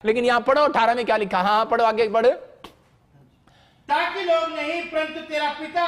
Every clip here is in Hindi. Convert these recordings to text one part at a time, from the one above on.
लेकिन यहां पढ़ो 18 में क्या लिखा, हाँ पढ़ो आगे पढ़ो। ताकि लोग नहीं परंतु तेरा पिता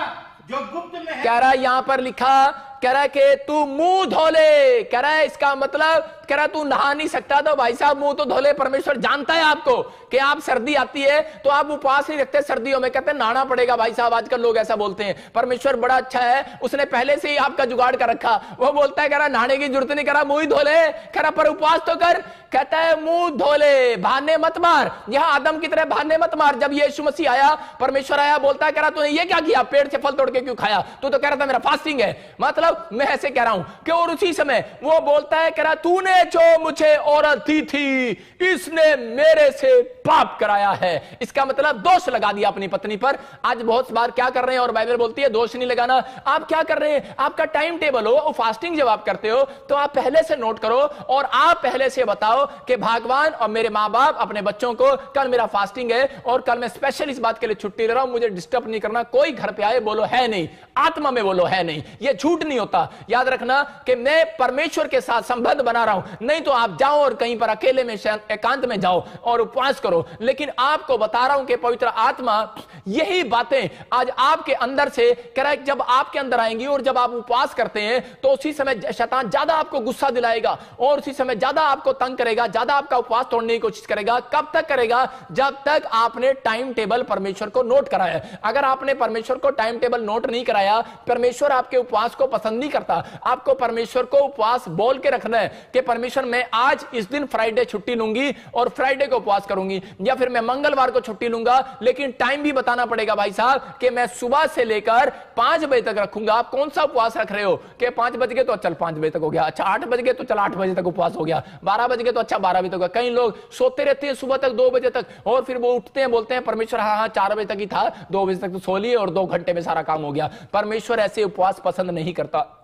जो गुप्त में है। कह रहा है यहां पर लिखा, कह रहा है कि तू मुंह धो ले। कह रहा है इसका मतलब, कह रहा है तू नहा नहीं सकता तो भाई साहब मुंह तो धो ले। परमेश्वर जानता है आपको कि आप सर्दी आती है तो आप उपवास नहीं रखते सर्दियों में, कहते हैं नहाना पड़ेगा। भाई साहब आजकल लोग ऐसा बोलते हैं। परमेश्वर बड़ा अच्छा है, उसने पहले से ही आपका जुगाड़ कर रखा। वो बोलता है कह रहा नहाने की जरूरत नहीं, कह रहा मुंह ही धो ले, कह रहा पर उपवास तो कर। कहता है मुंह धो ले, बहाने मत मार। यहां आदम की तरह बहाने मत मार। जब यीशु मसीह आया, परमेश्वर आया, बोलता है कह रहा तूने ये क्या किया, पेड़ से फल तोड़ के क्यों खाया, तू तो कह रहा था मेरा फास्टिंग है। मतलब मैं ऐसे कह रहा हूं कि और उसी समय वो बोलता है कह रहा तूने जो मुझे औरत दी थी इसने मेरे से पाप कराया है। इसका मतलब दोष लगा दिया अपनी पत्नी पर। आज बहुत बार क्या कर रहे हैं, और बाइबल बोलती है दोष नहीं लगाना। आप क्या कर रहे हैं, आपका टाइम टेबल हो, फास्टिंग जब आप करते हो तो आप पहले से नोट करो और आप पहले से बताओ कि भगवान और मेरे मां बाप अपने बच्चों को कल मेरा फास्टिंग है और कल मैं स्पेशल इस बात के लिए छुट्टी ले रहा हूं, मुझे डिस्टर्ब नहीं करना। कोई घर पे आए बोलो है नहीं, आत्मा में बोलो है नहीं, यह झूठ नहीं होता। याद रखना कि मैं परमेश्वर के साथ संबंध बना रहा हूं। नहीं तो आप जाओ और कहीं पर अकेले में एकांत में जाओ और उपवास करो। लेकिन आपको बता रहा हूं कि पवित्र आत्मा यही बातें आज आपके अंदर से कह रहा है, जब आपके अंदर आएंगी और जब आप उपवास करते हैं तो उसी समय शैतान ज्यादा आपको गुस्सा दिलाएगा और उसी समय ज्यादा आपको तंग करेगा, ज्यादा आपका उपवास तोड़ने की कोशिश करेगा। कब तक करेगा, जब तक आपने टाइम टेबल परमेश्वर को नोट कराया। अगर आपने परमेश्वर को टाइम टेबल नोट नहीं कराया, परमेश्वर आपके उपवास को पसंद नहीं करता। आपको परमेश्वर को उपवास बोल के रखना है कि परमेश्वर मैं आज इस दिन फ्राइडे छुट्टी लूंगी और फ्राइडे को उपवास करूंगी, या फिर मैं मंगलवार को छुट्टी लूंगा। लेकिन टाइम भी बताना पड़ेगा भाई साहब कि मैं सुबह से लेकर 5 बजे तक रखूंगा। आप कौन सा उपवास रख रहे हो कि 5 बज गए तो चल 5 बजे तक हो गया, अच्छा 8 बज गए तो चल 8 बजे तक उपवास हो गया, 12 बज गए तो अच्छा 12 बजे तक हो गया। कई लोग सोते रहते हैं सुबह तक 2 बजे तक और फिर वो उठते हैं बोलते हैं परमेश्वर हाँ 4 बजे तक ही था, 2 बजे तक तो सो लिए और 2 घंटे में सारा काम हो गया। परमेश्वर ऐसे उपवास पसंद नहीं करता।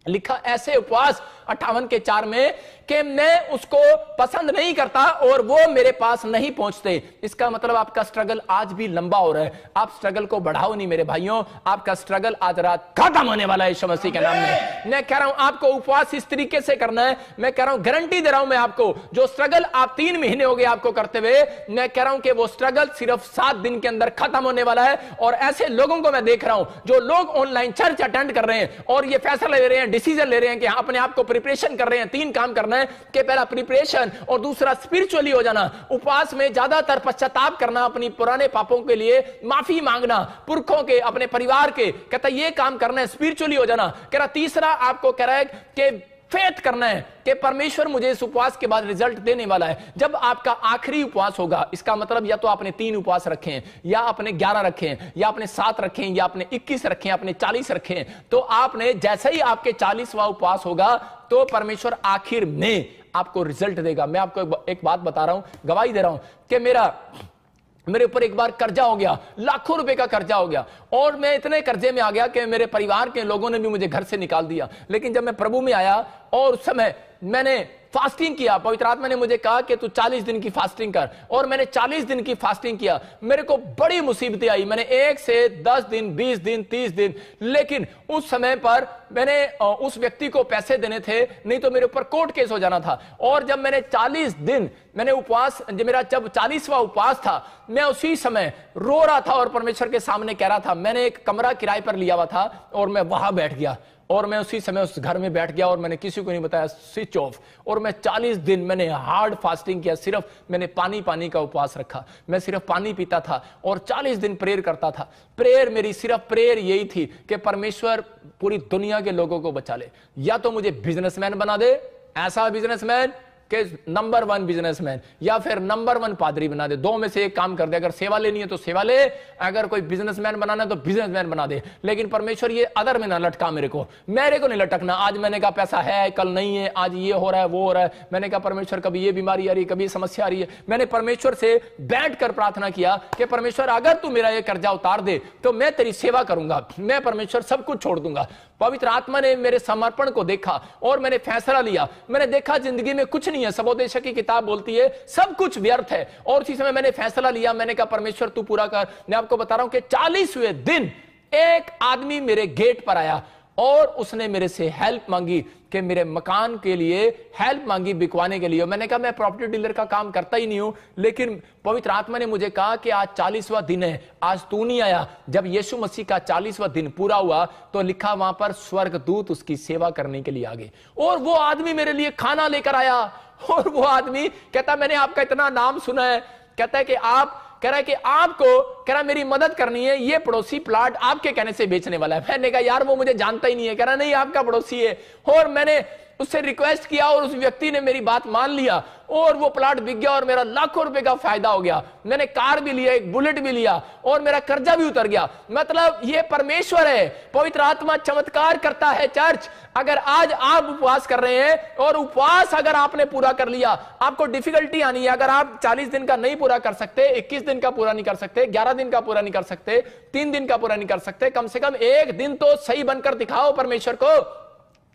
लिखा ऐसे उपवास 58:4 में कि मैं उसको पसंद नहीं करता और वो मेरे पास नहीं पहुंचते। इसका मतलब आपका स्ट्रगल आज भी लंबा हो रहा है। आप स्ट्रगल को बढ़ाओ नहीं मेरे भाइयों, आपका स्ट्रगल आज रात खत्म होने वाला है यीशु मसीह के नाम में। मैं कह रहा हूं आपको उपवास इस तरीके से करना है। मैं कह रहा हूं गारंटी दे रहा हूं मैं आपको, जो स्ट्रगल आप 3 महीने हो गए आपको करते हुए, मैं कह रहा हूं कि वो स्ट्रगल सिर्फ 7 दिन के अंदर खत्म होने वाला है। और ऐसे लोगों को मैं देख रहा हूं जो लोग ऑनलाइन चर्च अटेंड कर रहे हैं और ये फैसला ले रहे हैं, डिसीजन ले रहे हैं कि अपने आप को प्रिपरेशन कर रहे हैं। 3 काम करना है कि पहला प्रिपरेशन और दूसरा स्पिरिचुअली हो जाना। उपवास में ज्यादातर पश्चाताप करना, अपनी पुराने पापों के लिए माफी मांगना, पुरखों के, अपने परिवार के, कहता ये काम करना है, स्पिरिचुअली हो जाना। कह रहा तीसरा आपको कह रहा है कि फेथ करना है कि परमेश्वर मुझे इस उपवास के बाद रिजल्ट देने वाला है। जब आपका आखिरी उपवास होगा, इसका मतलब या तो आपने 3 उपवास रखे हैं, या आपने 11 रखे हैं, या आपने 7 रखे हैं, या आपने 21 रखे हैं, आपने 40 रखे हैं, तो आपने जैसे ही आपके 40वां उपवास होगा तो परमेश्वर आखिर में आपको रिजल्ट देगा। मैं आपको एक बात बता रहा हूं, गवाही दे रहा हूं कि मेरे ऊपर एक बार कर्जा हो गया, लाखों रुपए का कर्जा हो गया और मैं इतने कर्जे में आ गया कि मेरे परिवार के लोगों ने भी मुझे घर से निकाल दिया। लेकिन जब मैं प्रभु में आया और उस समय मैंने फास्टिंग किया, पवित्र आत्मा ने मुझे कहा कि तू 40 दिन की फास्टिंग कर, और मैंने 40 दिन की फास्टिंग किया। मेरे को बड़ी मुसीबतें आई, मैंने 1 से 10 दिन, 20 दिन, 30 दिन, लेकिन उस समय पर मैंने उस व्यक्ति को पैसे देने थे, नहीं तो मेरे ऊपर कोर्ट केस हो जाना था। और जब मैंने 40 दिन मैंने उपवास, मेरा जब 40वां उपवास था, मैं उसी समय रो रहा था और परमेश्वर के सामने कह रहा था। मैंने एक कमरा किराए पर लिया हुआ था और मैं वहां बैठ गया और मैं उसी समय उस घर में बैठ गया और मैंने किसी को नहीं बताया, स्विच ऑफ। और मैं 40 दिन मैंने हार्ड फास्टिंग किया, सिर्फ मैंने पानी का उपवास रखा, मैं सिर्फ पानी पीता था और 40 दिन प्रेयर करता था। प्रेयर मेरी सिर्फ प्रेयर यही थी कि परमेश्वर पूरी दुनिया के लोगों को बचा ले, या तो मुझे बिजनेसमैन बना दे, ऐसा बिजनेसमैन कि नंबर 1 बिजनेसमैन, या फिर नंबर 1 पादरी बना दे। 2 में से एक काम कर दे। अगर सेवा लेनी है तो सेवा ले, अगर कोई बिजनेसमैन बनाना है तो बिजनेसमैन बना दे। लेकिन परमेश्वर ये अदर में ना लटका मेरे को नहीं लटकना। आज मैंने कहा पैसा है, कल नहीं है, आज ये हो रहा है, वो हो रहा है। मैंने कहा परमेश्वर कभी ये बीमारी आ रही है, कभी समस्या आ रही है। मैंने परमेश्वर से बैठ कर प्रार्थना किया कि परमेश्वर अगर तू मेरा ये कर्जा उतार दे तो मैं तेरी सेवा करूंगा, मैं परमेश्वर सब कुछ छोड़ दूंगा। पवित्र आत्मा ने मेरे समर्पण को देखा और मैंने फैसला लिया। मैंने देखा जिंदगी में कुछ नहीं है, सबोदेशक की किताब बोलती है सब कुछ व्यर्थ है। और उसी समय मैंने फैसला लिया, मैंने कहा परमेश्वर तू पूरा कर। मैं आपको बता रहा हूं कि 40वें दिन एक आदमी मेरे गेट पर आया और उसने मेरे से हेल्प मांगी कि मेरे मकान के लिए हेल्प मांगी बिकवाने के लिए। मैंने कहा मैं प्रॉपर्टी डीलर का काम करता ही नहीं हूं, लेकिन पवित्र आत्मा ने मुझे कहा कि आज 40वां दिन है, आज तू नहीं आया। जब यीशु मसीह का 40वां दिन पूरा हुआ तो लिखा वहां पर स्वर्गदूत उसकी सेवा करने के लिए आ गए, और वो आदमी मेरे लिए खाना लेकर आया। और वो आदमी कहता मैंने आपका इतना नाम सुना है, कहता है कि आप, कह रहा है कि आपको, कह रहा मेरी मदद करनी है, ये पड़ोसी प्लाट आपके कहने से बेचने वाला है। मैंने कहा यार वो मुझे जानता ही नहीं है। कह रहा नहीं आपका पड़ोसी है। और मैंने उससे रिक्वेस्ट किया और उस व्यक्ति ने मेरी बात मान लिया और वो प्लाट बिक गया और मेरा लाखों रुपए का फायदा हो गया। मैंने कार भी लिया, एक बुलेट भी लिया और मेरा कर्जा भी उतर गया। मतलब ये परमेश्वर है, पवित्र आत्मा चमत्कार करता है। चर्च, अगर आज आप उपवास कर रहे हैं और उपवास अगर आपने पूरा कर लिया, आपको डिफिकल्टी आनी है। अगर आप 40 दिन का नहीं पूरा कर सकते, 21 दिन का पूरा नहीं कर सकते, 11 दिन का पूरा नहीं कर सकते, 3 दिन का पूरा नहीं कर सकते, कम से कम एक दिन तो सही बनकर दिखाओ परमेश्वर को।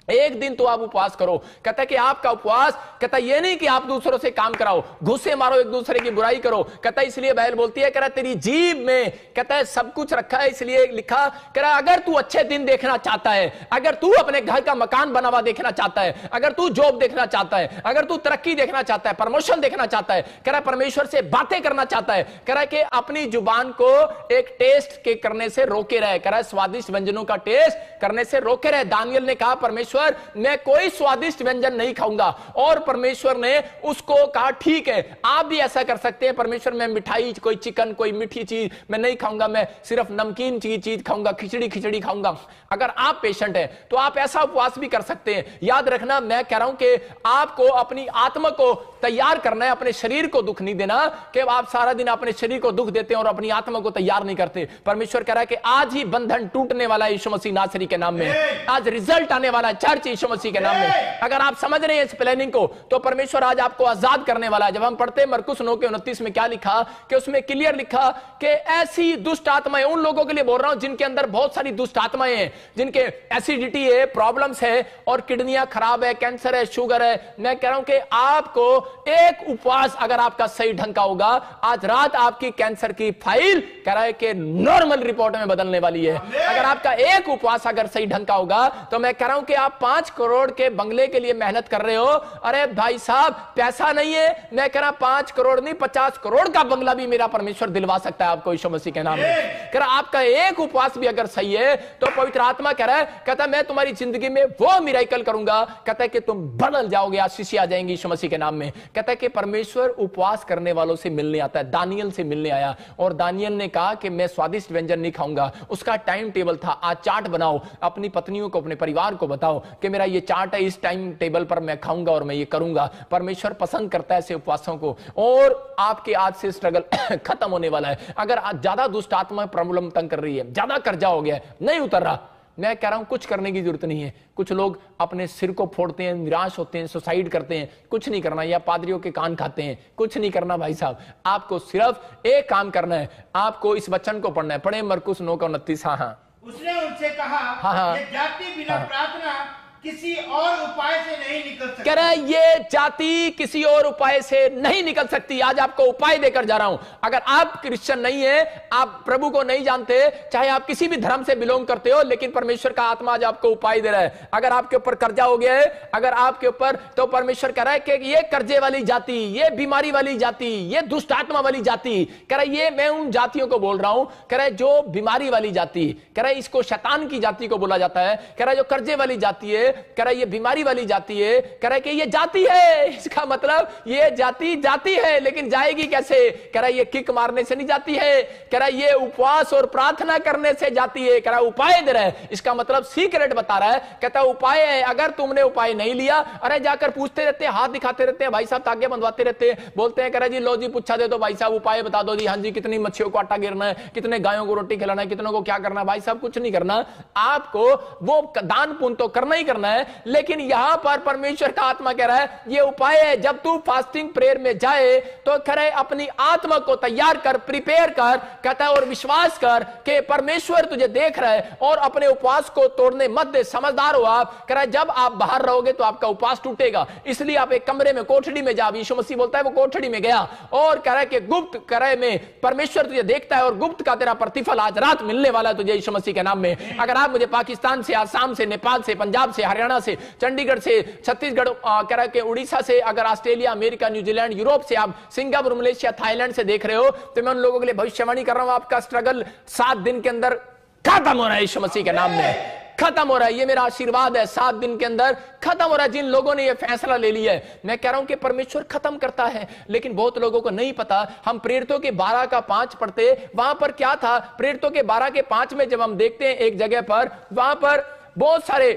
एक दिन तो आप उपवास करो। कहता है कि आपका उपवास, कहता है ये नहीं कि आप दूसरों से काम कराओ, घुसे मारो, एक दूसरे की बुराई करो। कहता है इसलिए बाइबल बोलती है, कह रहा तेरी जीभ में, कहता है सब कुछ रखा है, इसलिए लिखा, कह रहा अगर तू अच्छे दिन देखना चाहता है, अगर तू अपने घर का मकान बना हुआ देखना चाहता है, अगर तू जॉब देखना चाहता है, अगर तू तरक्की देखना चाहता है, प्रमोशन देखना चाहता है, कह रहा परमेश्वर से बातें करना चाहता है, कह रहा कि अपनी जुबान को एक टेस्ट के करने से रोके रहे। कह रहा स्वादिष्ट व्यंजनों का टेस्ट करने से रोके रहे। दानियल ने कहा परमेश्वर मैं कोई स्वादिष्ट व्यंजन नहीं खाऊंगा, और परमेश्वर ने उसको कहा ठीक है आप भी ऐसा कर सकते हैं। परमेश्वर मैं मिठाई, कोई चिकन, कोई मीठी चीज मैं नहीं खाऊंगा, मैं सिर्फ नमकीन चीज खाऊंगा, खिचड़ी खाऊंगा। अगर आप पेशेंट हैं तो आप ऐसा उपवास भी कर सकते हैं। याद रखना मैं कह रहा हूं कि आपको अपनी आत्मा को तैयार करना है, अपने शरीर को दुख नहीं देना कि आप सारा दिन अपने शरीर को दुख देते हैं और अपनी आत्मा को तैयार नहीं करते। परमेश्वर कह रहा है कि आज ही बंधन टूटने वाला है यीशु मसीह नासरी के नाम में, आज रिजल्ट आने वाला है चर्च यीशु मसीह के नाम में। अगर आप समझ रहे हैं इस प्लानिंग को तो परमेश्वर आज आपको आजाद करने वाला है। जब हम पढ़ते हैं मरकुस 9:29 में क्या लिखा कि उसमें क्लियर लिखा कि ऐसी दुष्ट आत्माएं, उन लोगों के लिए बोल रहा हूं जिनके अंदर बहुत सारी दुष्ट आत्माएं हैं, जिनके एसिडिटी है, प्रॉब्लम्स है और किडनियां खराब है, कैंसर है, शुगर है। मैं कह रहा हूं कि आपको एक उपवास अगर आपका सही ढंग का होगा, आज रात आपकी कैंसर की फाइल कह रहा है कि नॉर्मल रिपोर्ट में बदलने वाली है। अगर आपका एक उपवास अगर सही ढंग का होगा तो मैं कह रहा हूं कि आप 5 करोड़ के बंगले के लिए मेहनत कर रहे हो। अरे भाई साहब पैसा नहीं है, मैं कह रहा 5 करोड़ नहीं 50 करोड़ का बंगला भी मेरा परमेश्वर दिलवा सकता है आपको यीशु मसीह के नाम में। कह रहा आपका एक उपवास भी अगर सही है तो पवित्र आत्मा कह रहा है, कहता है मैं तुम्हारी जिंदगी में वो मिरेकल करूंगा, कहता है कि तुम बदल जाओगे, आशीष आ जाएंगी यीशु मसीह के नाम में। कहता है कि परमेश्वर उपवास करने वालों से मिलने आता है। दानियल से मिलने आया और दानियल ने कहा कि मैं स्वादिष्ट व्यंजन नहीं खाऊंगा। उसका टाइम टेबल था, आज चार्ट बनाओ, अपनी पत्नियों को, अपने परिवार को बताओ कि मेरा ये चार्ट है, इस टाइम टेबल पर मैं खाऊंगा और मैं ये करूंगा। परमेश्वर पसंद करता है ऐसे उपवासों को। और आपके आज से स्ट्रगल खत्म होने वाला है। अगर आज ज्यादा दुष्ट आत्मा प्रॉब्लम तंग कर रही है, ज्यादा कर्जा हो गया है, नहीं उतर रहा, मैं कह रहा हूं कुछ करने की जरूरत नहीं है। कुछ लोग अपने सिर को फोड़ते हैं, निराश होते हैं, सुसाइड करते हैं, कुछ नहीं करना, या पादरियों के कान खाते हैं, कुछ नहीं करना भाई साहब। आपको सिर्फ एक काम करना है, आपको इस वचन को पढ़ना है। पढ़े मरकुस 9:29। हाँ, उसने उनसे कहा, हाँ, ये जाति बिना प्रार्थना किसी और उपाय से नहीं निकल सकती। कह रहा है ये जाति किसी और उपाय से नहीं निकल सकती। आज आपको उपाय देकर जा रहा हूं। अगर आप क्रिश्चियन नहीं है, आप प्रभु को नहीं जानते, चाहे आप किसी भी धर्म से बिलोंग करते हो, लेकिन परमेश्वर का आत्मा आज आपको उपाय दे रहा है। अगर आपके ऊपर कर्जा हो गया है, अगर आपके ऊपर, तो परमेश्वर कह रहा है कि ये कर्जे वाली जाति, ये बीमारी वाली जाति, ये दुष्ट आत्मा वाली जाति, कह रहा है ये मैं उन जातियों को बोल रहा हूं। कह रहा है जो बीमारी वाली जाति, कह रहा है इसको शैतान की जाति को बोला जाता है। कह रहा है जो कर्जे वाली जाति है, कह रहा है ये बीमारी वाली जाति है, कह रहा है कि ये जाति है, इसका मतलब ये जाति है, लेकिन जाएगी कैसे? कह रहा है ये किक मारने से नहीं जाती है, कह रहा है ये उपवास और प्रार्थना करने से जाती है। कह रहा है उपाय दे रहा है, इसका मतलब सीक्रेट बता रहा है। कहता है उपाय है, अगर तुमने उपाय नहीं लिया, अरे जाकर पूछते रहते हैं, हाथ दिखाते रहते हैं, भाई साहब तागे बंधवाते रहते हैं, बोलते हैं कह रहा जी लो जी पूछा दे दो भाई साहब, उपाय बता दो जी। हाँ जी, कितनी मच्छियों को आटा गिरना है, कितने गायों को रोटी खिलाना है, कितनों को क्या करना है। भाई साहब कुछ नहीं करना, आपको वो दान पुण्य तो करना ही करना करना है, लेकिन यहां पर परमेश्वर का आत्मा कह रहा है ये उपाय है। जब तू फास्टिंग प्रेयर में जाए तो करे अपनी आत्मा को तैयार कर, प्रिपेयर कर, कहता है, और विश्वास कर कि परमेश्वर तुझे देख रहा है और अपने उपवास को तोड़ने मत दे। समझदार हो आप, कह रहा है जब आप बाहर रहोगे तो आपका उपवास टूटेगा, इसलिए आप एक कमरे में, कोठड़ी में जा। यीशु मसीह बोलता है वो कोठड़ी में गया और कह रहा है कि गुप्त करे में परमेश्वर तुझे देखता है और गुप्त का तेरा प्रतिफल आज रात मिलने वाला है तुझे यीशु मसीह के नाम में। अगर आप मुझे पाकिस्तान से, आसाम से, नेपाल से, पंजाब से, हरियाणा से, चंडीगढ़ से, छत्तीसगढ़, कह रहा है कि उड़ीसा से, अगर ऑस्ट्रेलिया, अमेरिका, न्यूजीलैंड, यूरोप से, आप सिंगापुर, मलेशिया, थाईलैंड से देख रहे हो, तो मैं उन लोगों के लिए भविष्यवाणी कर रहा हूं, आपका स्ट्रगल 7 दिन के अंदर खत्म हो रहा है यीशु मसीह के नाम में, खत्म हो रहा है। ये मेरा आशीर्वाद है, 7 दिन के अंदर खत्म हो रहा है। जिन लोगों ने ये फैसला ले लिया है, मैं कह रहा हूं कि परमेश्वर खत्म करता है, लेकिन बहुत लोगों को नहीं पता। हम प्रेरितों के 12 का 5 पढ़ते, वहां पर क्या था, प्रेरितों के 12 के 5 में जब हम देखते हैं एक जगह पर, वहां पर बहुत सारे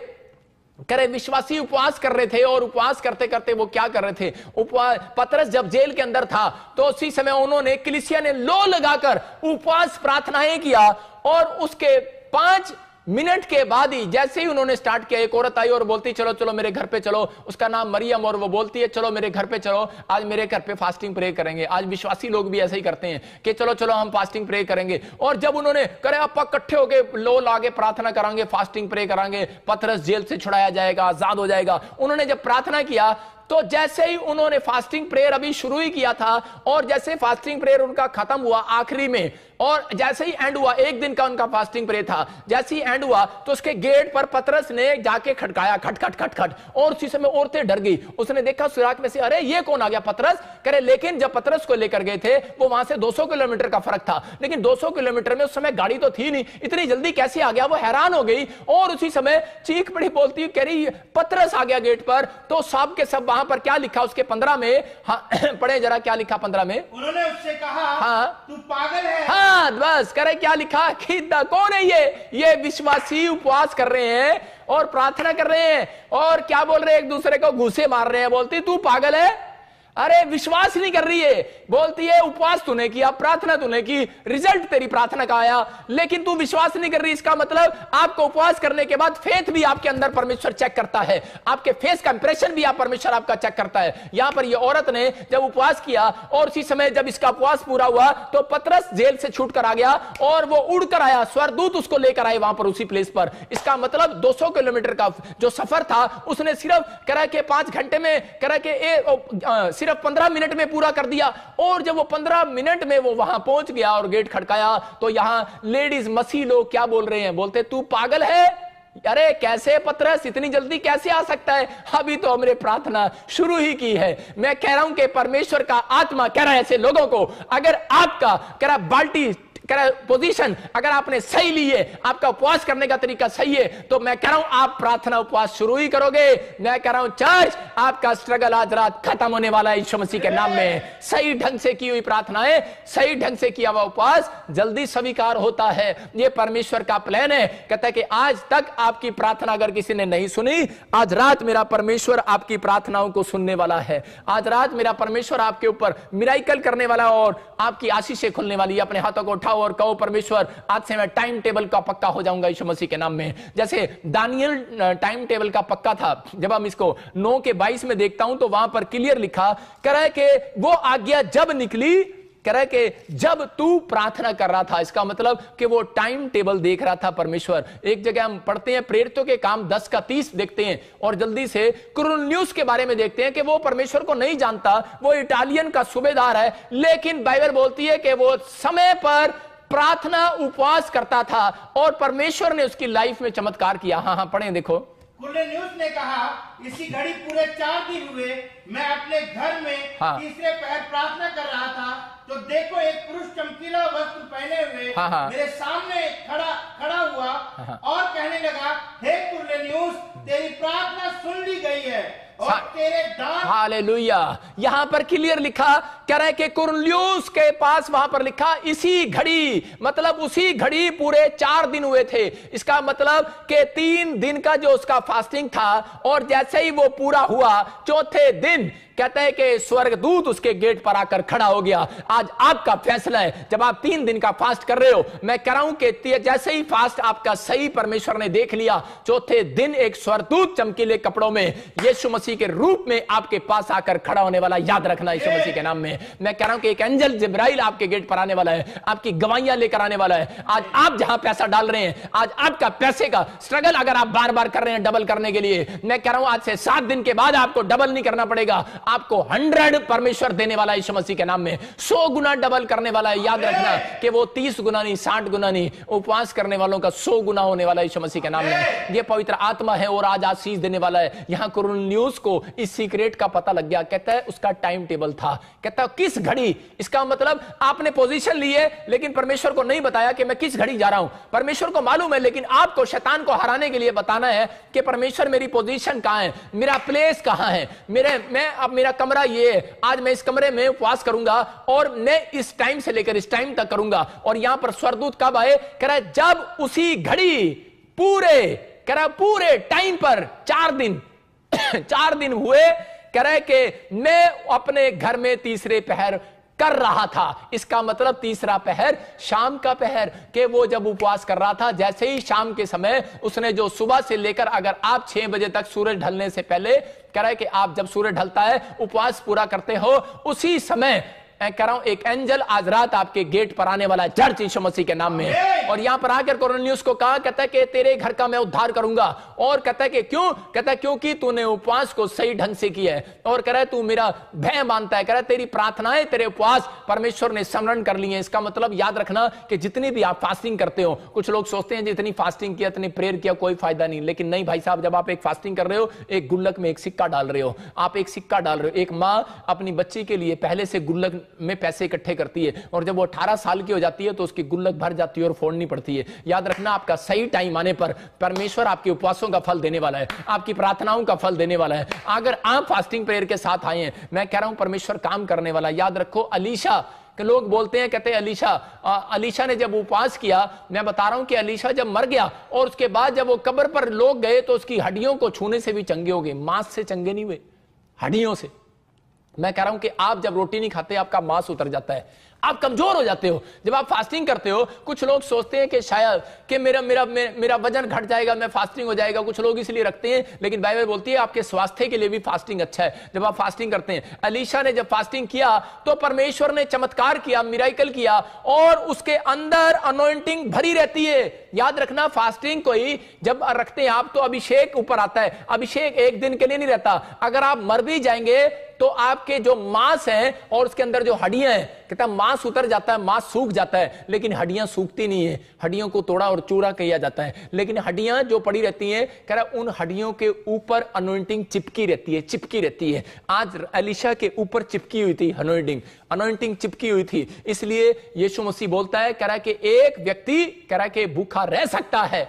करे विश्वासी उपवास कर रहे थे, और उपवास करते करते वो क्या कर रहे थे, उपवास, पतरस जब जेल के अंदर था तो उसी समय उन्होंने, कलीसिया ने लो लगाकर उपवास प्रार्थनाएं किया, और उसके 5 मिनट के बाद ही जैसे ही उन्होंने स्टार्ट किया, एक औरत आई और बोलती चलो चलो मेरे घर पे चलो, उसका नाम मरियम, और वो बोलती है चलो मेरे घर पे चलो, आज मेरे घर पे फास्टिंग प्रे करेंगे। आज विश्वासी लोग भी ऐसे ही करते हैं कि चलो चलो हम फास्टिंग प्रे करेंगे, और जब उन्होंने करे आप इकट्ठे होके लो लागे प्रार्थना करांगे, फास्टिंग प्रे करांगे, पतरस जेल से छुड़ाया जाएगा, आजाद हो जाएगा। उन्होंने जब प्रार्थना किया तो जैसे ही उन्होंने फास्टिंग प्रेयर अभी शुरू ही किया था, और जैसे फास्टिंग प्रेयर उनका खत्म हुआ आखिरी में, और जैसे ही एंड हुआ, 1 दिन का उनका फास्टिंग प्रेयर था, जैसे ही एंड हुआ तो उसके गेट पर पतरस ने जाके खटकाया, खट खट खट खट, और उसी समय औरतें डर गई। उसने देखा सुराख में से, अरे ये कौन आ गया, पतरस करे। लेकिन जब पतरस को लेकर गए थे, वो वहां से 200 किलोमीटर का फर्क था, लेकिन 200 किलोमीटर में उस समय गाड़ी तो थी नहीं, इतनी जल्दी कैसे आ गया, वो हैरान हो गई, और उसी समय चीख पड़ी, बोलती कह रही पतरस आ गया गेट पर। तो सब के सब वहां पर क्या लिखा उसके 15 में, हाँ पढ़े जरा क्या लिखा 15 में। उन्होंने उससे कहा, हाँ तू पागल है। हाँ बस करे क्या लिखा कि कौन है ये विश्वासी उपवास कर रहे हैं और प्रार्थना कर रहे हैं, और क्या बोल रहे हैं, एक दूसरे को घूसे मार रहे हैं, बोलती तू पागल है। अरे विश्वास नहीं कर रही है, बोलती है उपवास तूने किया, प्रार्थना तूने की, रिजल्ट तेरी प्रार्थना का आया, लेकिन तू विश्वास नहीं कर रही। इसका मतलब आपको उपवास करने के बाद फेथ भी आपके अंदर परमेश्वर चेक करता है, आपके फेस का इंप्रेशन भी आप परमेश्वर आपका चेक करता है। यहां पर ये औरत ने जब उपवास किया, और उसी समय जब इसका उपवास पूरा हुआ तो पतरस जेल से छूट कर आ गया, और वो उड़कर आया, स्वर्गदूत उसको लेकर आए वहां पर उसी प्लेस पर। इसका मतलब 200 किलोमीटर का जो सफर था उसने सिर्फ करा के 5 घंटे में, करा के सिर्फ 15 मिनट में पूरा कर दिया। और जब वो 15 मिनट में वो वहां पहुंच गया और गेट खड़काया, तो यहां लेडीज मसीह लोग क्या बोल रहे हैं, बोलते तू पागल है। अरे कैसे पतरस इतनी जल्दी कैसे आ सकता है, अभी तो हमने प्रार्थना शुरू ही की है। मैं कह रहा हूं कि परमेश्वर का आत्मा कह रहा है ऐसे लोगों को, अगर आपका कह रहा बाल्टी पोजीशन अगर आपने सही ली है, आपका उपवास करने का तरीका सही है, तो मैं कह रहा हूं आप प्रार्थना उपवास शुरू ही करोगे। मैं कह रहा हूं चर्च, आपका स्ट्रगल आज रात खत्म होने वाला है यीशु मसीह के नाम में। सही ढंग से की हुई प्रार्थनाएं, सही ढंग से किया हुआ उपवास जल्दी स्वीकार होता है। यह परमेश्वर का प्लान है। कहता है कि आज तक आपकी प्रार्थना अगर किसी ने नहीं सुनी, आज रात मेरा परमेश्वर आपकी प्रार्थनाओं को सुनने वाला है। आज रात मेरा परमेश्वर आपके ऊपर मिराइकल करने वाला है और आपकी आशीषें खुलने वाली है। अपने हाथों को उठाओ और कहो परमेश्वर आज से मैं टाइम टेबल का पक्का हो जाऊंगा यीशु मसीह के नाम में। जैसे दानियल टाइम टेबल का पक्का था, जब हम इसको 9 के 22 में देखता हूं तो वहां पर क्लियर लिखा कह रहा है कि वो आज्ञा जब निकली, कह रहा है कि जब तू प्रार्थना कर रहा था। इसका मतलब कि वो टाइम टेबल देख रहा था परमेश्वर। एक जगह हम पढ़ते हैं प्रेरितों के काम 10 का 30 देखते हैं, और जल्दी से कुरनेलियुस के बारे में देखते हैं कि वो परमेश्वर को नहीं जानता, वो इटालियन का सूबेदार है, लेकिन बाइबल बोलती है कि वो समय पर प्रार्थना उपवास करता था और परमेश्वर ने उसकी लाइफ में चमत्कार किया। हाँ पढ़ें देखो। कुरनेलियुस ने कहा, इसी घड़ी पूरे 4 दिन हुए, मैं अपने घर में तीसरे पहर प्रार्थना कर रहा था, तो देखो एक पुरुष चमकीला वस्त्र पहने हुए मेरे सामने खड़ा हुआ और कहने लगा, हे कुरनेलियुस, तेरी प्रार्थना सुन ली गई है और तेरे दांत। हालेलुया। यहां पर क्लियर लिखा, कह रहे कि कुरनेलियुस के पास वहां पर लिखा इसी घड़ी, मतलब उसी घड़ी पूरे 4 दिन हुए थे। इसका मतलब कि 3 दिन का जो उसका फास्टिंग था, और जैसे ही वो पूरा हुआ चौथे दिन कहते हैं कि स्वर्गदूत उसके गेट पर आकर खड़ा हो गया। आज आपका फैसला है, जब आप 3 दिन का फास्ट कर रहे हो, मैं कह रहा हूं कि जैसे ही फास्ट आपका सही परमेश्वर ने देख लिया, चौथे दिन एक स्वर्गदूत चमकीले कपड़ों में यीशु मसीह के रूप में आपके पास आकर खड़ा होने वाला, याद रखना यीशु मसीह के नाम में। मैं कह रहा हूं कि एक एंजल जिब्राइल आपके गेट पर आने वाला है, आपकी गवाहियां लेकर आने वाला है। आज आप जहां पैसा डाल रहे हैं, आज आपका पैसे का स्ट्रगल अगर आप बार बार कर रहे हैं डबल करने के लिए, मैं कह रहा हूं आज से 7 दिन के बाद आपको डबल नहीं करना पड़ेगा, आपको 100 परमेश्वर देने वाला यीशु मसीह के नाम में, 100 गुना डबल करने वाला है। याद रखना कि वो 30 गुना नहीं, 60 गुना नहीं, उपवास करने वालों का 100 गुना होने वाला यीशु मसीह के नाम में। ये पवित्र आत्मा है और आज आशीष देने वाला है। यहां कुरनेलियुस को इस सीक्रेट का पता लग गया। कहता है उसका टाइम टेबल था, कहता है किस घड़ी। इसका मतलब आपने पोजीशन ली है, लेकिन परमेश्वर को नहीं बताया कि मैं किस घड़ी जा रहा हूं। परमेश्वर को मालूम है, लेकिन आपको शैतान को हराने के लिए बताना है कि परमेश्वर मेरी पोजीशन कहां है, मेरा प्लेस कहां है, मेरा कमरा ये है, आज मैं इस कमरे में उपवास करूंगा और मैं इस टाइम से लेकर इस टाइम तक करूंगा। और यहां पर स्वर्गदूत कब आए, कह रहा है जब उसी घड़ी पूरे टाइम पर 4 दिन हुए, कह रहा है कि मैं अपने घर में तीसरे पहर कर रहा था। इसका मतलब तीसरा पहर शाम का पहर, के वो जब उपवास कर रहा था, जैसे ही शाम के समय उसने जो सुबह से लेकर, अगर आप 6 बजे तक सूरज ढलने से पहले, कह रहा है कि आप जब सूरज ढलता है उपवास पूरा करते हो, उसी समय मैं कह रहा हूं एक एंजल आज रात आपके गेट पर आने वाला है, चर्च यीशु मसीह के नाम में। और यहां पर आकर कुरनेलियुस को कहा, कहता है कि तेरे घर का मैं उद्धार करूंगा। और कहता है कि क्यों, कहता है क्योंकि तूने उपवास को सही ढंग से किया है, और कह रहा है तू मेरा भय मानता है, कह रहा है तेरी प्रार्थनाएं, तेरे उपवास परमेश्वर ने स्मरण कर लिए हैं। इसका मतलब याद रखना कि जितनी भी आप फास्टिंग करते हो, कुछ लोग सोचते हैं जितनी फास्टिंग किया, इतनी प्रेयर किया, कोई फायदा नहीं। लेकिन नहीं भाई साहब, जब आप एक फास्टिंग कर रहे हो, एक गुल्लक में एक सिक्का डाल रहे हो, आप एक सिक्का डाल रहे हो। एक मां अपनी बच्ची के लिए पहले से गुल्लक में पैसे इकट्ठे करती है, और जब वो 18 साल की हो जाती है तो उसकी गुल्लक भर जाती है और फोड़नी पड़ती है। याद रखना, आपका सही टाइम आने पर परमेश्वर आपके उपवासों का फल देने वाला है, आपकी प्रार्थनाओं का फल देने वाला है। अगर आप फास्टिंग प्रेयर के साथ आए हैं, मैं कह रहा हूं परमेश्वर काम करने वाला। याद रखो, अलीशा के लोग बोलते हैं, कहते हैं अलीशा ने जब उपवास किया, मैं बता रहा हूं कि अलीशा जब मर गया और उसके बाद जब वो कब्र पर लोग गए तो उसकी हड्डियों को छूने से भी चंगे हो गए, मांस से चंगे नहीं हुए, हड्डियों से। मैं कह रहा हूं कि आप जब रोटी नहीं खाते, आपका मांस उतर जाता है, आप कमजोर हो जाते हो जब आप फास्टिंग करते हो। कुछ लोग सोचते हैं कि शायद कि मेरा वजन घट जाएगा, मैं फास्टिंग हो जाएगा, कुछ लोग इसलिए रखते हैं। लेकिन बाइबल बोलती है आपके स्वास्थ्य के लिए भी फास्टिंग अच्छा है जब आप फास्टिंग करते हैं। अलीशा ने जब फास्टिंग किया तो परमेश्वर ने चमत्कार किया, मिराइकल किया, और उसके अंदर अनॉइंटिंग भरी रहती है। याद रखना, फास्टिंग को ही जब रखते हैं आप तो अभिषेक ऊपर आता है। अभिषेक एक दिन के लिए नहीं रहता। अगर आप मर भी जाएंगे तो आपके जो मांस है और उसके अंदर जो हड्डियां हैं, कहता मांस उतर जाता है, मांस सूख जाता है, लेकिन हड्डियां सूखती नहीं है। हड्डियों को तोड़ा और चूरा किया जाता है, लेकिन हड्डियां जो पड़ी रहती हैं, कह रहा उन हड्डियों के ऊपर अनॉइंटिंग चिपकी रहती है। आज अलीशा के ऊपर चिपकी हुई थी अनॉइंटिंग चिपकी हुई थी। इसलिए यीशु मसीह बोलता है, कह रहा है कि एक व्यक्ति कह रहा है कि भूखा रह सकता है,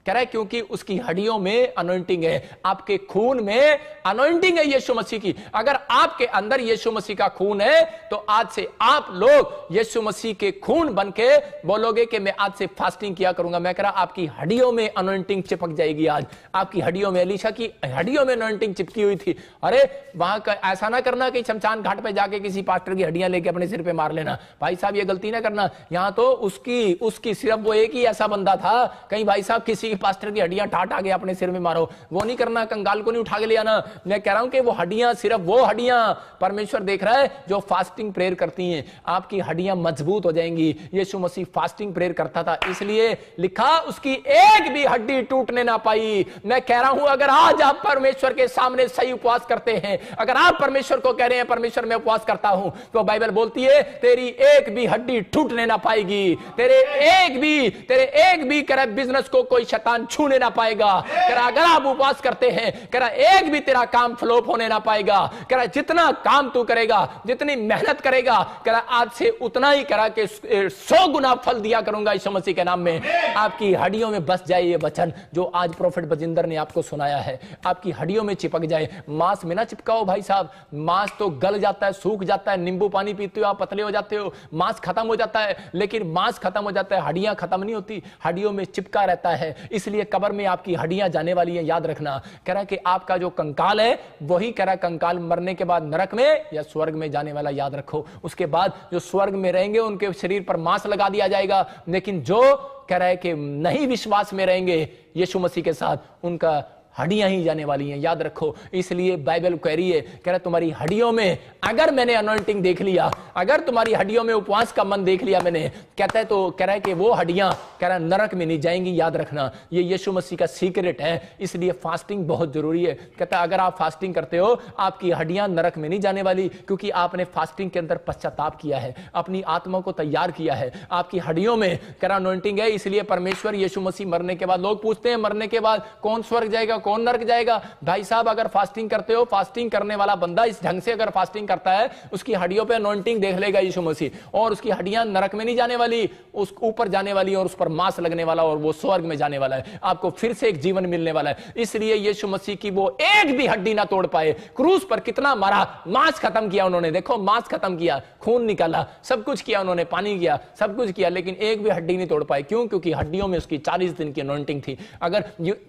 कह रहा है क्योंकि उसकी हड्डियों में अनॉइंटिंग है, आपके खून में अनॉइंटिंग है यीशु मसीह की। अगर आपके अंदर यीशु मसीह का खून है तो आज से आप लोग यीशु मसीह के खून बनके बोलोगे कि मैं आज से फास्टिंग किया करूंगा। मैं कह रहा आपकी हड्डियों में अनॉइंटिंग चिपक जाएगी। आज आपकी हड्डियों में, अलीशा की हड्डियों में अनॉइंटिंग चिपकी हुई थी। अरे वहां का ऐसा ना करना कि शमशान घाट पे जाके किसी पास्टर की हड्डियां लेके अपने सिर पे मार लेना। भाई साहब ये गलती ना करना। यहां तो उसकी सिर्फ वो एक ही ऐसा बंदा था, कहीं भाई साहब किसी पास्टर की हड्डियां ठाट आगे अपने सिर में मारो, वो नहीं करना। कंगाल को नहीं उठा के ले आना। मैं कह रहा हूं कि वो हड्डियां, सिर्फ वो हड्डियां परमेश्वर देख रहा है जो फास्टिंग प्रेयर करती हैं। आपकी हड्डियां मजबूत हो जाएंगी। यीशु मसीह फास्टिंग प्रेयर करता था, इसलिए लिखा उसकी एक भी हड्डी टूटने ना पाई। मैं कह रहा हूं अगर आज आप परमेश्वर के सामने सही उपवास करते हैं, अगर आप परमेश्वर को कह रहे हैं परमेश्वर मैं उपवास करता हूं, तो बाइबल बोलती है तेरी एक भी हड्डी टूटने ना पाएगी। तेरे एक भी बिजनेस को कोई शैतान छूने ना पाएगा। कह रहा अगर आप उपवास करते हैं, कह रहा एक भी तेरा काम फ्लॉप होने ना पाएगा। कह रहा जितना काम तू करेगा, जितनी मेहनत करेगा, कह रहा आज से उतना ही करा के 100 गुना फल दिया करूंगा यीशु मसीह के नाम में। आपकी हड्डियों में बस जाए ये वचन जो आज प्रोफेट बजिंदर ने आपको सुनाया है, आपकी हड्डियों में चिपक जाए। मांस में ना चिपकाओ भाई साहब, मांस तो गल जाता है, सूख जाता है। नींबू पानी पीते हो आप पतले हो जाते हो, मांस खत्म हो जाता है, लेकिन मांस खत्म हो जाता है, हड्डियां खत्म नहीं होती, हड्डियों में चिपका रहता है। इसलिए कब्र में आपकी हड्डियां जाने वाली हैं, याद रखना। कह रहा कि आपका जो कंकाल है वही कह रहा कंकाल मरने के बाद नरक में या स्वर्ग में जाने वाला, याद रखो। उसके बाद जो स्वर्ग में रहेंगे उनके शरीर पर मांस लगा दिया जाएगा, लेकिन जो कह रहा है कि नहीं विश्वास में रहेंगे यीशु मसीह के साथ, उनका हड्डियां ही जाने वाली हैं, याद रखो। इसलिए बाइबल कह रही है, कह रहा तुम्हारी हड्डियों में अगर मैंने अनॉइंटिंग देख लिया, अगर तुम्हारी हड्डियों में उपवास का मन देख लिया मैंने, कहता है तो कह रहा है कि वो हड्डियां कह रहा नरक में नहीं जाएंगी, याद रखना। ये यीशु मसीह का सीक्रेट है, इसलिए फास्टिंग बहुत जरूरी है। कहता है अगर आप फास्टिंग करते हो आपकी हड्डियां नरक में नहीं जाने वाली, क्योंकि आपने फास्टिंग के अंदर पश्चाताप किया है, अपनी आत्मा को तैयार किया है। आपकी हड्डियों में कह रहा अनॉइंटिंग है, इसलिए परमेश्वर यीशु मसीह मरने के बाद, लोग पूछते हैं मरने के बाद कौन स्वर्ग जाएगा कौन नरक जाएगा। भाई साहब अगर फास्टिंग करते हो, फास्टिंग करने वाला बंदा इस ढंग से अगर फास्टिंग करता है, उसकी हड्डियों पे अनॉइंटिंग देख लेगा यीशु मसीह, और उसकी हड्डियां नरक में नहीं जाने वाली, उस ऊपर जाने वाली और उस पर मांस लगने वाला और वो स्वर्ग में जाने वाला है। आपको फिर से एक जीवन मिलने वाला है। इसलिए यीशु मसीह की वो एक भी हड्डी ना तोड़ पाए। क्रूस पर कितना मारा, मांस खत्म किया उन्होंने, देखो मांस खत्म किया, खून निकाला, सब कुछ किया उन्होंने, पानी किया, सब कुछ किया, लेकिन एक भी हड्डी नहीं तोड़ पाए। क्यों? क्योंकि हड्डियों में उसकी 40 दिन की अनॉइंटिंग थी। अगर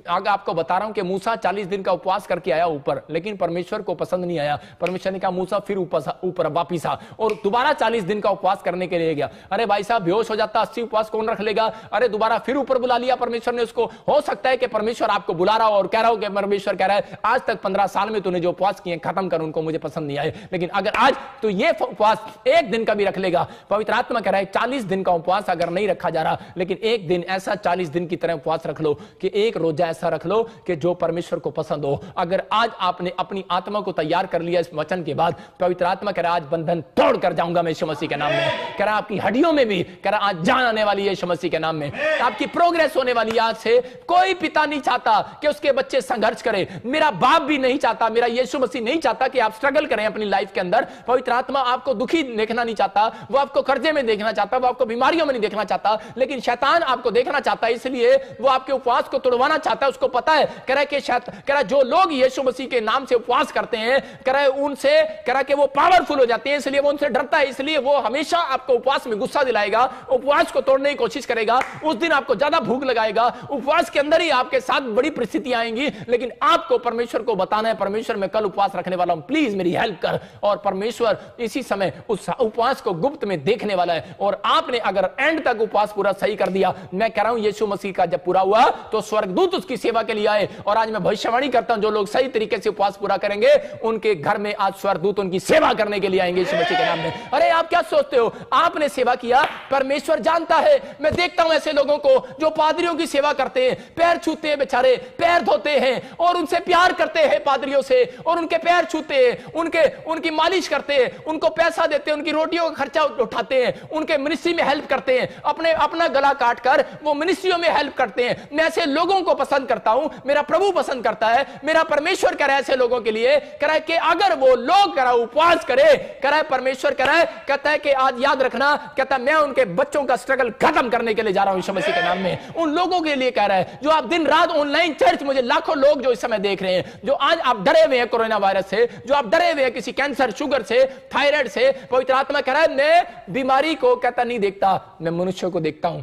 आपको बता रहा हूं कि मूसा 40 दिन का उपवास करके आया ऊपर, लेकिन परमेश्वर को पसंद नहीं आया। परमेश्वर ने कहा मूसा फिर ऊपर वापिस आ, और दोबारा 40 दिन का उपवास करने के लिए गया। अरे भाई साहब बेहोश हो जाता, 80 उपवास कौन रख लेगा। अरे दोबारा फिर ऊपर बुला लिया परमेश्वर ने उसको। हो सकता है कि परमेश्वर आपको बुला रहा हो और कह रहा हो कि परमेश्वर कह रहा है आज तक 15 साल में तूने जो उपवास किए खत्म कर, उनको मुझे पसंद नहीं आए, लेकिन अगर आज तो ये उपवास एक दिन का भी रख लेगा। पवित्र आत्मा कह रहा है 40 दिन का उपवास अगर नहीं रखा जा रहा, लेकिन एक दिन ऐसा 40 दिन की तरह उपवास रख लो कि एक रोजा ऐसा रख लो कि जो परमेश्वर को पसंद हो। अगर आज आपने अपनी आत्मा को तैयार कर लिया इस वचन के बाद, पवित्र आत्मा कह रहा है आज बंधन तोड़ कर जाऊंगा मैं यीशु मसीह के नाम में। कह रहा आपकी हड्डियों में भी कह रहा आज जान आने वाली है यीशु मसीह के नाम में, आपकी प्रोग्रेस होने वाली है। आज से कोई पिता नहीं चाहता कि उसके बच्चे संघर्ष करें, मेरा बाप भी नहीं चाहता, मेरा यीशु मसीह नहीं चाहता कि आप स्ट्रगल करें अपनी लाइफ के अंदर। पवित्र आत्मा आपको दुखी देखना नहीं चाहता, वो आपको कर्जे में देखना चाहता, वो आपको बीमारियों में नहीं देखना चाहता, लेकिन शैतान आपको देखना चाहता है, इसलिए वो आपके उपवास को तोड़वाना चाहता है। उसको पता है, कह रहा है कि कह रहा जो लोग यीशु मसीह के नाम से उपवास करते हैं, कह रहा है उनसे कह रहा है कि वो पावरफुल हो जाते हैं, इसलिए वो उनसे डरता है, इसलिए वो हमेशा आपको उपवास में गुस्सा दिलाएगा, उपवास को तोड़ने की कोशिश करेगा, उस दिन आपको ज्यादा भूख लगाएगा, उपवास के अंदर ही आपके साथ बड़ी परिस्थितियां आएंगी, लेकिन आपको परमेश्वर को बताना है परमेश्वर मैं कल उपवास रखने वाला हूं, प्लीज मेरी हेल्प कर। और परमेश्वर इसी समय उस उपवास को गुप्त में देखने वाला है, और आपने अगर एंड तक उपवास पूरा सही कर दिया, मैं कह रहा हूं यीशु मसीह का जब पूरा हुआ तो स्वर्गदूत उसकी सेवा के लिए आए। और आज मैं भविष्यवाणी करता हूं जो लोग सही तरीके से उपवास पूरा करेंगे उनके घर में आज स्वर्गदूत उनकी सेवा करने के लिए आएंगे यीशु मसीह के नाम में। अरे आप क्या सोचते हो, आपने सेवा किया, परमेश्वर जानता है। मैं देखता हूं ऐसे लोगों को जो पादरियों की सेवा करते हैं, पैर छूते हैं, बेचारे पैर धोते हैं और उनसे प्यार करते हैं पादरियों से, और उनके पैर छूते हैं, उनकी मालिश करते हैं, उनको पैसा देते हैं, उनकी रोटियों का खर्चा उठाते हैं, उनके मिनिस्ट्री में हेल्प करते हैं, अपना गला काट कर वो मिनिस्ट्रियों में हेल्प करते हैं। मैं ऐसे लोगों को पसंद करता हूं, मेरा प्रभु पसंद करता है, मेरा परमेश्वर कह रहा है ऐसे लोगों के लिए, कह रहा है कि अगर वो लोग कह रहा है उपवास करे, कह रहा है परमेश्वर कह रहा है, कहता है कि आज याद रखना, कहता है मैं उनके बच्चों का स्ट्रगल खत्म करने के लिए जा रहा हूं यीशु मसीह के नाम में। उन लोगों के लिए कह रहा है जो आप दिन रात ऑनलाइन चर्च, मुझे लाखों लोग जो इस समय देख रहे हैं, जो आज आप डरे हुए हैं कोरोना वायरस से, जो आप डरे हुए हैं किसी कैंसर, शुगर से, थायराइड से, पवित्र आत्मा कह रहा है मैं बीमारी को कहता नहीं देखता, मैं मनुष्य को देखता हूं।